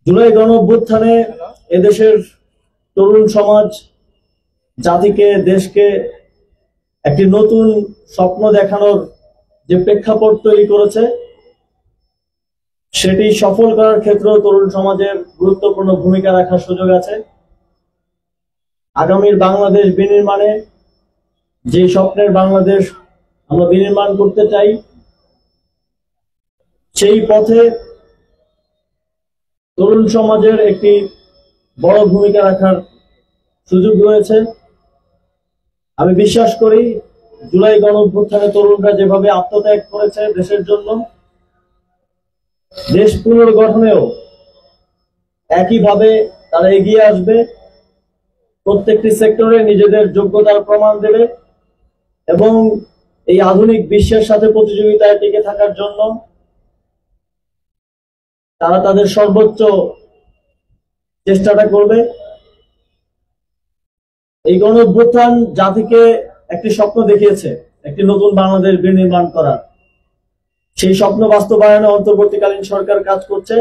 জুলাই গণঅভ্যুত্থানে এদেশের তরুণ সমাজ জাতিকে দেশকে একটি নতুন স্বপ্ন দেখানোর যে প্রেক্ষাপট তৈরি করেছে সেটি সফল করার ক্ষেত্রেও তরুণ সমাজের গুরুত্বপূর্ণ ভূমিকা রাখার সুযোগ আছে। আগামীর বাংলাদেশ বিনির্মাণে যে স্বপ্নের বাংলাদেশ আমরা বিনির্মাণ করতে চাই সেই পথে তরুণ সমাজের একটি বড় ভূমিকা রাখার সুযোগ রয়েছে। আমি বিশ্বাস করি জুলাই গণঅভ্যুত্থানে তরুণরা যেভাবে আত্মত্যাগ করেছে দেশের জন্য, দেশ পুনর্গঠনেও একইভাবে তারা এগিয়ে আসবে, প্রত্যেকটি সেক্টরে নিজেদের যোগ্যতার প্রমাণ দেবে এবং এই আধুনিক বিশ্বের সাথে প্রতিযোগিতায় টিকে থাকার জন্য তারা তাদের সর্বোচ্চ চেষ্টাটা করবে। এই গণঅভ্যুত্থান জাতিকে একটি স্বপ্ন দেখিয়েছে, একটি নতুন বাংলাদেশ বিনির্মাণ করার। সেই স্বপ্ন বাস্তবায়নে অন্তর্বর্তীকালীন সরকার কাজ করছে।